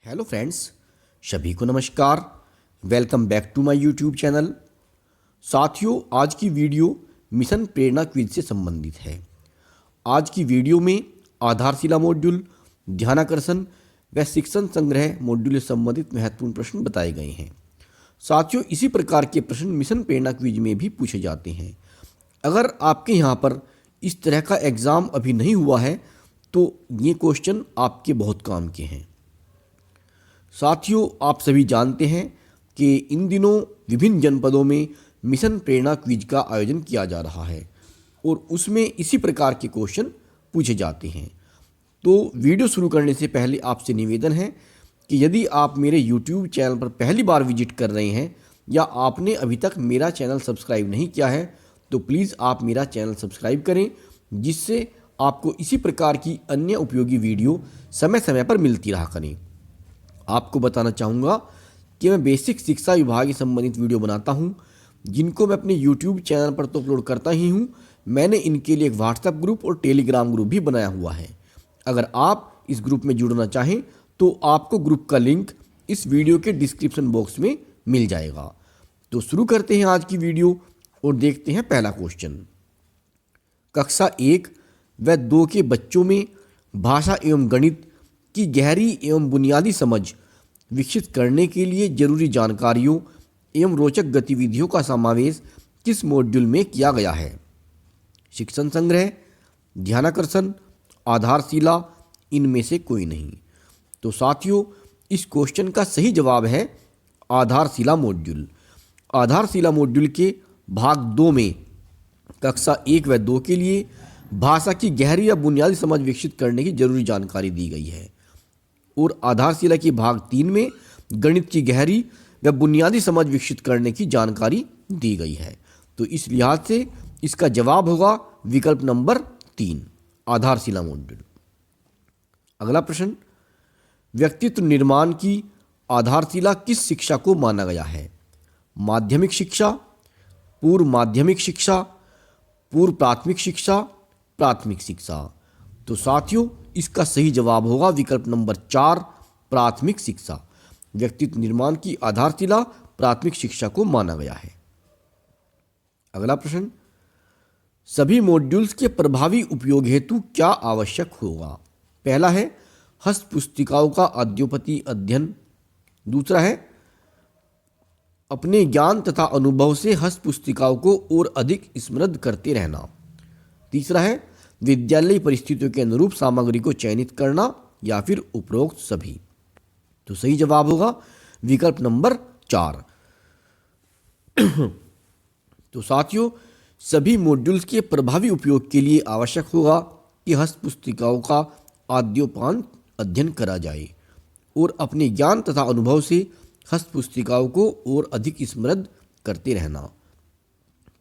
Hello friends, सभी को नमस्कार। Welcome back to my YouTube channel. साथियों, आज की वीडियो मिशन प्रेरणा क्विज से संबंधित है। आज की वीडियो में आधारशिला मॉड्यूल, ध्यानाकर्षण व शिक्षण संग्रह मॉड्यूल से संबंधित महत्वपूर्ण प्रश्न बताए गए हैं। साथियों, इसी प्रकार के प्रश्न मिशन प्रेरणा क्विज में भी पूछे जाते हैं। अगर आपके यहाँ पर इस तरह का एग्ज़ाम अभी नहीं हुआ है तो ये क्वेश्चन आपके बहुत काम के हैं। साथियों, आप सभी जानते हैं कि इन दिनों विभिन्न जनपदों में मिशन प्रेरणा क्विज का आयोजन किया जा रहा है और उसमें इसी प्रकार के क्वेश्चन पूछे जाते हैं। तो वीडियो शुरू करने से पहले आपसे निवेदन है कि यदि आप मेरे YouTube चैनल पर पहली बार विजिट कर रहे हैं या आपने अभी तक मेरा चैनल सब्सक्राइब नहीं किया है तो प्लीज़ आप मेरा चैनल सब्सक्राइब करें, जिससे आपको इसी प्रकार की अन्य उपयोगी वीडियो समय समय पर मिलती रहा करें। आपको बताना चाहूँगा कि मैं बेसिक शिक्षा विभाग से संबंधित वीडियो बनाता हूँ, जिनको मैं अपने YouTube चैनल पर तो अपलोड करता ही हूँ, मैंने इनके लिए एक व्हाट्सएप ग्रुप और टेलीग्राम ग्रुप भी बनाया हुआ है। अगर आप इस ग्रुप में जुड़ना चाहें तो आपको ग्रुप का लिंक इस वीडियो के डिस्क्रिप्शन बॉक्स में मिल जाएगा। तो शुरू करते हैं आज की वीडियो और देखते हैं पहला क्वेश्चन। कक्षा 1 व 2 के बच्चों में भाषा एवं गणित की गहरी एवं बुनियादी समझ विकसित करने के लिए जरूरी जानकारियों एवं रोचक गतिविधियों का समावेश किस मॉड्यूल में किया गया है? शिक्षण संग्रह, ध्यानाकर्षण, आधारशिला, इनमें से कोई नहीं। तो साथियों, इस क्वेश्चन का सही जवाब है आधारशिला मॉड्यूल। आधारशिला मॉड्यूल के भाग 2 में कक्षा 1 व 2 के लिए भाषा की गहरी या बुनियादी समझ विकसित करने की जरूरी जानकारी दी गई है और आधारशिला के भाग 3 में गणित की गहरी व बुनियादी समझ विकसित करने की जानकारी दी गई है। तो इस लिहाज से इसका जवाब होगा विकल्प नंबर 3, आधारशिला मॉड्यूल। अगला प्रश्न, व्यक्तित्व निर्माण की आधारशिला किस शिक्षा को माना गया है? माध्यमिक शिक्षा, पूर्व माध्यमिक शिक्षा, पूर्व प्राथमिक शिक्षा, प्राथमिक शिक्षा। तो साथियों, इसका सही जवाब होगा विकल्प नंबर 4, प्राथमिक शिक्षा। व्यक्तित्व निर्माण की आधारशिला प्राथमिक शिक्षा को माना गया है। अगला प्रश्न, सभी मॉड्यूल्स के प्रभावी उपयोग हेतु क्या आवश्यक होगा? पहला है हस्त पुस्तिकाओं का अद्योपति अध्ययन। दूसरा है अपने ज्ञान तथा अनुभव से हस्त पुस्तिकाओं को और अधिक समृद्ध करते रहना। तीसरा है विद्यालय परिस्थितियों के अनुरूप सामग्री को चयनित करना, या फिर उपरोक्त सभी। तो सही जवाब होगा विकल्प नंबर 4। तो साथियों, सभी मॉड्यूल्स के प्रभावी उपयोग के लिए आवश्यक होगा कि हस्त पुस्तिकाओं का आद्योपांत अध्ययन करा जाए और अपने ज्ञान तथा अनुभव से हस्त पुस्तिकाओं को और अधिक समृद्ध करते रहना।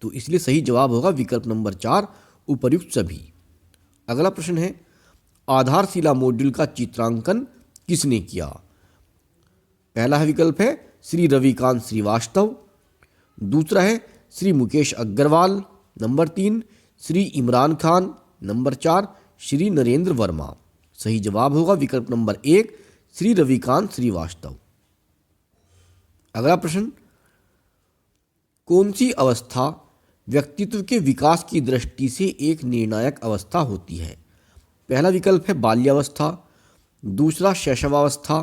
तो इसलिए सही जवाब होगा विकल्प नंबर 4, उपर्युक्त सभी। अगला प्रश्न है आधारशिला मॉड्यूल का चित्रांकन किसने किया? पहला विकल्प है श्री रविकांत श्रीवास्तव। दूसरा है श्री मुकेश अग्रवाल। नंबर 3 श्री इमरान खान। नंबर 4 श्री नरेंद्र वर्मा। सही जवाब होगा विकल्प नंबर 1, श्री रविकांत श्रीवास्तव। अगला प्रश्न, कौन सी अवस्था व्यक्तित्व के विकास की दृष्टि से एक निर्णायक अवस्था होती है? पहला विकल्प है बाल्यावस्था। दूसरा शैशवावस्था।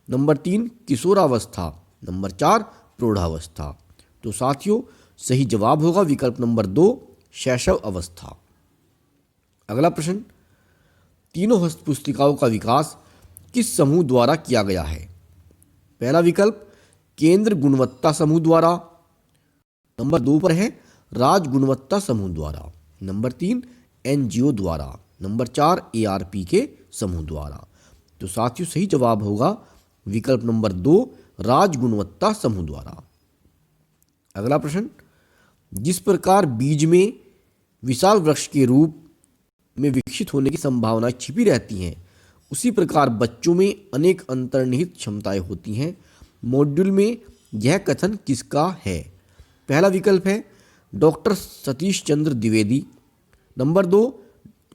नंबर 3 किशोरावस्था। नंबर 4 प्रौढ़ावस्था। तो साथियों, सही जवाब होगा विकल्प नंबर 2, शैशव अवस्था। अगला प्रश्न, तीनों हस्त पुस्तिकाओं का विकास किस समूह द्वारा किया गया है? पहला विकल्प केंद्र गुणवत्ता समूह द्वारा। नंबर 2 पर है राज्य गुणवत्ता समूह द्वारा। नंबर 3 NGO द्वारा। नंबर 4 ARP के समूह द्वारा। तो साथियों, सही जवाब होगा विकल्प नंबर 2, राज्य गुणवत्ता समूह द्वारा। अगला प्रश्न, जिस प्रकार बीज में विशाल वृक्ष के रूप में विकसित होने की संभावनाएं छिपी रहती हैं, उसी प्रकार बच्चों में अनेक अंतर्निहित क्षमताएं होती हैं। मॉड्यूल में यह कथन किसका है? पहला विकल्प है डॉक्टर सतीश चंद्र द्विवेदी। नंबर 2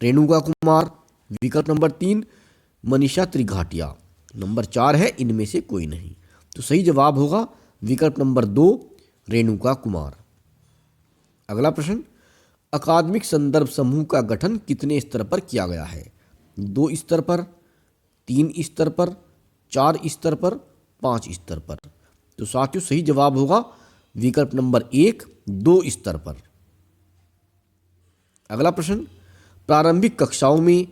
रेणुका कुमार। विकल्प नंबर 3 मनीषा त्रिघाटिया। नंबर 4 है इनमें से कोई नहीं। तो सही जवाब होगा विकल्प नंबर 2, रेणुका कुमार। अगला प्रश्न, अकादमिक संदर्भ समूह का गठन कितने स्तर पर किया गया है? 2 स्तर पर, 3 स्तर पर, 4 स्तर पर, 5 स्तर पर। तो साथियों सही जवाब होगा विकल्प नंबर 1, 2 स्तर पर। अगला प्रश्न, प्रारंभिक कक्षाओं में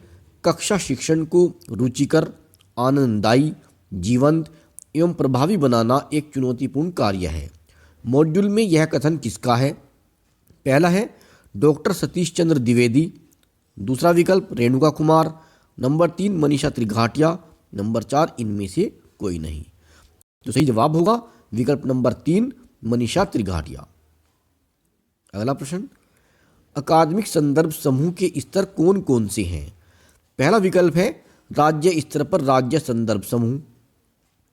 कक्षा शिक्षण को रुचिकर, आनंददायी, जीवंत एवं प्रभावी बनाना एक चुनौतीपूर्ण कार्य है। मॉड्यूल में यह कथन किसका है? पहला है डॉक्टर सतीश चंद्र द्विवेदी, दूसरा विकल्प रेणुका कुमार, नंबर 3 मनीषा त्रिघाटिया, नंबर 4 इनमें से कोई नहीं। तो सही जवाब होगा विकल्प नंबर 3, मनीषा त्रिघाटिया। अगला प्रश्न, अकादमिक संदर्भ समूह के स्तर कौन कौन से हैं? पहला विकल्प है राज्य स्तर पर राज्य संदर्भ समूह,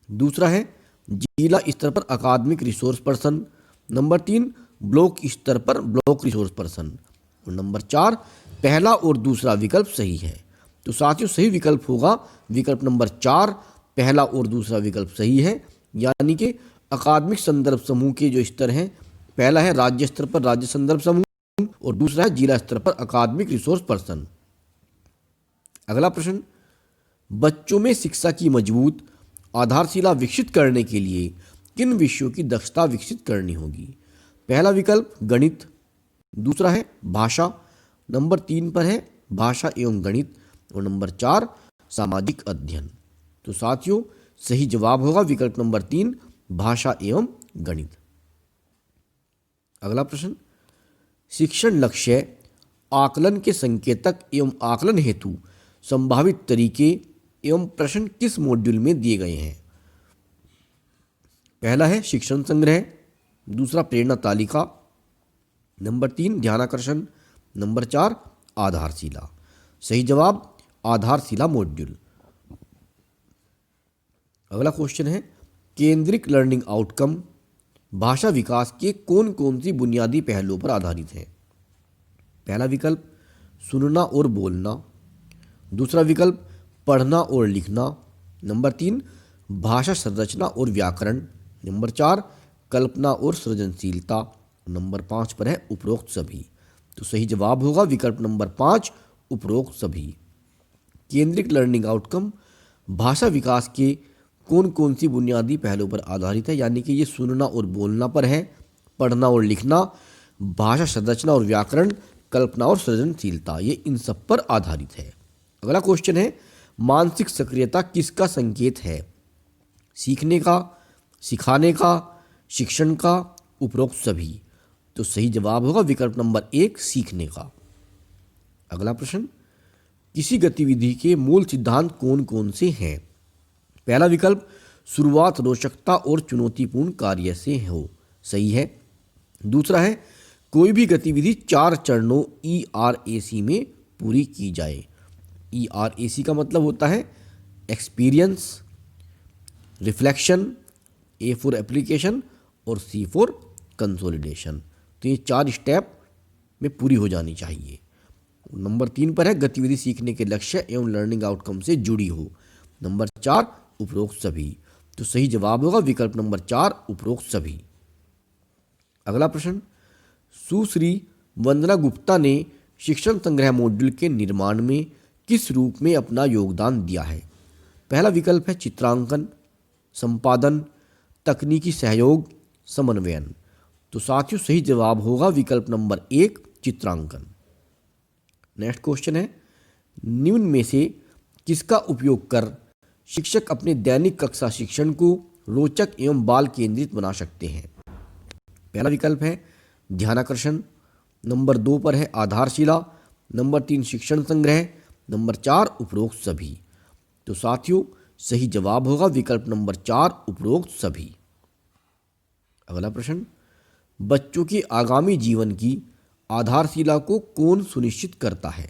दूसरा है जिला स्तर पर अकादमिक रिसोर्स पर्सन, नंबर 3 ब्लॉक स्तर पर ब्लॉक रिसोर्स पर्सन, और नंबर 4 पहला और दूसरा विकल्प सही है। तो साथियों सही विकल्प होगा विकल्प नंबर 4, पहला और दूसरा विकल्प सही है। यानी कि अकादमिक संदर्भ समूह के जो स्तर हैं, पहला है राज्य स्तर पर राज्य संदर्भ समूह और दूसरा है जिला स्तर पर अकादमिक रिसोर्स पर्सन। अगला प्रश्न, बच्चों में शिक्षा की मजबूत आधारशिला विकसित करने के लिए किन विषयों की दक्षता विकसित करनी होगी? पहला विकल्प गणित, दूसरा है भाषा, नंबर 3 पर है भाषा एवं गणित, और नंबर 4 सामाजिक अध्ययन। तो साथियों सही जवाब होगा विकल्प नंबर 3, भाषा एवं गणित। अगला प्रश्न, शिक्षण लक्ष्य आकलन के संकेतक एवं आकलन हेतु संभावित तरीके एवं प्रश्न किस मॉड्यूल में दिए गए हैं? पहला है शिक्षण संग्रह, दूसरा प्रेरणा तालिका, नंबर 3 ध्यानाकर्षण, नंबर 4 आधारशिला। सही जवाब आधारशिला मॉड्यूल। अगला क्वेश्चन है केंद्रित लर्निंग आउटकम भाषा विकास के कौन कौन सी बुनियादी पहलुओं पर आधारित है? पहला विकल्प सुनना और बोलना, दूसरा विकल्प पढ़ना और लिखना, नंबर 3 भाषा संरचना और व्याकरण, नंबर 4 कल्पना और सृजनशीलता, नंबर 5 पर है उपरोक्त सभी। तो सही जवाब होगा विकल्प नंबर 5, उपरोक्त सभी। केंद्रित लर्निंग आउटकम भाषा विकास के कौन कौन सी बुनियादी पहलुओं पर आधारित है? यानी कि ये सुनना और बोलना पर है, पढ़ना और लिखना, भाषा संरचना और व्याकरण, कल्पना और सृजनशीलता, ये इन सब पर आधारित है। अगला क्वेश्चन है मानसिक सक्रियता किसका संकेत है? सीखने का, सिखाने का, शिक्षण का, उपरोक्त सभी। तो सही जवाब होगा विकल्प नंबर 1, सीखने का। अगला प्रश्न, किसी गतिविधि के मूल सिद्धांत कौन कौन से हैं? पहला विकल्प शुरुआत रोचकता और चुनौतीपूर्ण कार्य से हो, सही है। दूसरा है कोई भी गतिविधि 4 चरणों ERAC में पूरी की जाए। ERAC का मतलब होता है experience, reflection, A for application और C फॉर कंसोलिडेशन। तो ये 4 स्टेप में पूरी हो जानी चाहिए। नंबर 3 पर है गतिविधि सीखने के लक्ष्य एवं लर्निंग आउटकम से जुड़ी हो, नंबर 4 उपरोक्त सभी। तो सही जवाब होगा विकल्प नंबर 4, उपरोक्त सभी। अगला प्रश्न, सुश्री वंदना गुप्ता ने शिक्षण संग्रह मॉड्यूल के निर्माण में किस रूप में अपना योगदान दिया है? पहला विकल्प है चित्रांकन, संपादन, तकनीकी सहयोग, समन्वयन। तो साथियों सही जवाब होगा विकल्प नंबर 1, चित्रांकन। नेक्स्ट क्वेश्चन है निम्न में से किसका उपयोग कर शिक्षक अपने दैनिक कक्षा शिक्षण को रोचक एवं बाल केंद्रित बना सकते हैं? पहला विकल्प है ध्यानाकर्षण, नंबर 2 पर है आधारशिला, नंबर 3 शिक्षण संग्रह, नंबर 4 उपरोक्त सभी। तो साथियों सही जवाब होगा विकल्प नंबर 4, उपरोक्त सभी। अगला प्रश्न, बच्चों के आगामी जीवन की आधारशिला को कौन सुनिश्चित करता है?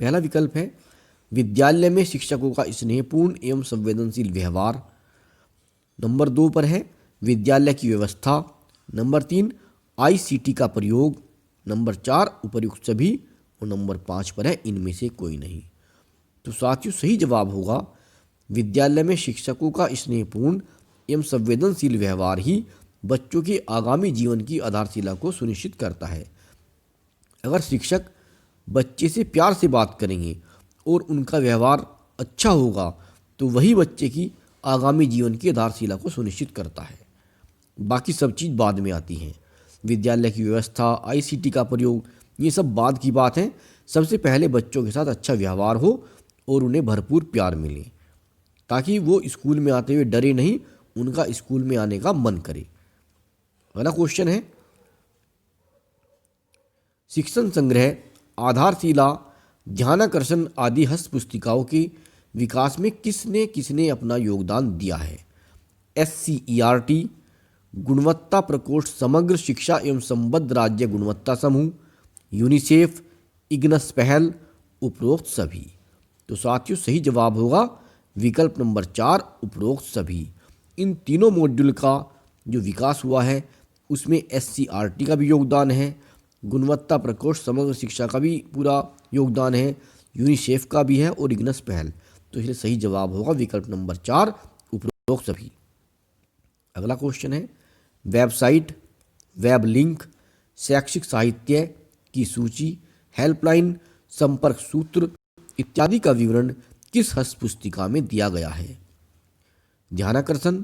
पहला विकल्प है विद्यालय में शिक्षकों का स्नेहपूर्ण एवं संवेदनशील व्यवहार, नंबर 2 पर है विद्यालय की व्यवस्था, नंबर 3 ICT का प्रयोग, नंबर 4 उपर्युक्त सभी, और नंबर 5 पर है इनमें से कोई नहीं। तो साथियों सही जवाब होगा विद्यालय में शिक्षकों का स्नेहपूर्ण एवं संवेदनशील व्यवहार ही बच्चों के आगामी जीवन की आधारशिला को सुनिश्चित करता है। अगर शिक्षक बच्चे से प्यार से बात करेंगे और उनका व्यवहार अच्छा होगा तो वही बच्चे की आगामी जीवन की आधारशिला को सुनिश्चित करता है। बाकी सब चीज़ बाद में आती हैं। विद्यालय की व्यवस्था, आईसीटी का प्रयोग, ये सब बाद की बात है। सबसे पहले बच्चों के साथ अच्छा व्यवहार हो और उन्हें भरपूर प्यार मिले ताकि वो स्कूल में आते हुए डरे नहीं, उनका स्कूल में आने का मन करे। अगला क्वेश्चन है, शिक्षण संग्रह, आधारशिला, ध्यानाकर्षण आदि हस्त पुस्तिकाओं के विकास में किसने किसने अपना योगदान दिया है? SCERT, गुणवत्ता प्रकोष्ठ, समग्र शिक्षा एवं संबद्ध राज्य गुणवत्ता समूह, यूनिसेफ, इग्नस पहल, उपरोक्त सभी। तो साथियों सही जवाब होगा विकल्प नंबर 4, उपरोक्त सभी। इन तीनों मॉड्यूल का जो विकास हुआ है उसमें SCERT का भी योगदान है, गुणवत्ता प्रकोष्ठ, समग्र शिक्षा का भी पूरा योगदान है, यूनिसेफ का भी है और इग्नस पहल। तो इसलिए सही जवाब होगा विकल्प नंबर 4, उपरोक्त सभी। अगला क्वेश्चन है, वेबसाइट, वेब लिंक, शैक्षिक साहित्य की सूची, हेल्पलाइन, संपर्क सूत्र इत्यादि का विवरण किस हस्त पुस्तिका में दिया गया है? ध्यानाकर्षण,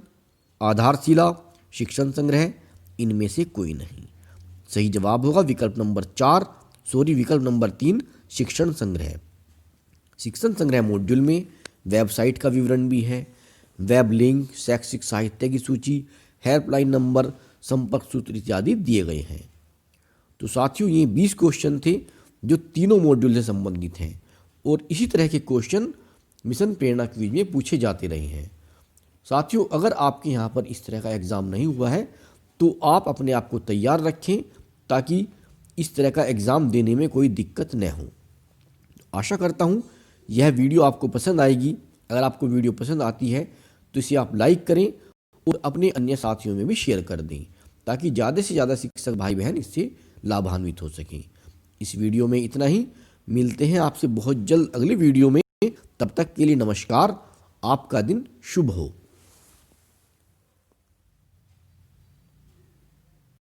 आधारशिला, शिक्षण संग्रह, इनमें से कोई नहीं। सही जवाब होगा विकल्प नंबर 3, शिक्षण संग्रह। शिक्षण संग्रह मॉड्यूल में वेबसाइट का विवरण भी है, वेब लिंक, शैक्षिक साहित्य की सूची, हेल्पलाइन नंबर, संपर्क सूत्र इत्यादि दिए गए हैं। तो साथियों ये 20 क्वेश्चन थे जो तीनों मॉड्यूल से संबंधित हैं और इसी तरह के क्वेश्चन मिशन प्रेरणा क्विज में पूछे जाते रहे हैं। साथियों अगर आपके यहाँ पर इस तरह का एग्ज़ाम नहीं हुआ है तो आप अपने आप को तैयार रखें ताकि इस तरह का एग्ज़ाम देने में कोई दिक्कत न हो। आशा करता हूँ यह वीडियो आपको पसंद आएगी। अगर आपको वीडियो पसंद आती है तो इसे आप लाइक करें और अपने अन्य साथियों में भी शेयर कर दें ताकि ज़्यादा से ज़्यादा शिक्षक भाई बहन इससे लाभान्वित हो सकें। इस वीडियो में इतना ही, मिलते हैं आपसे बहुत जल्द अगले वीडियो में। तब तक के लिए नमस्कार, आपका दिन शुभ हो।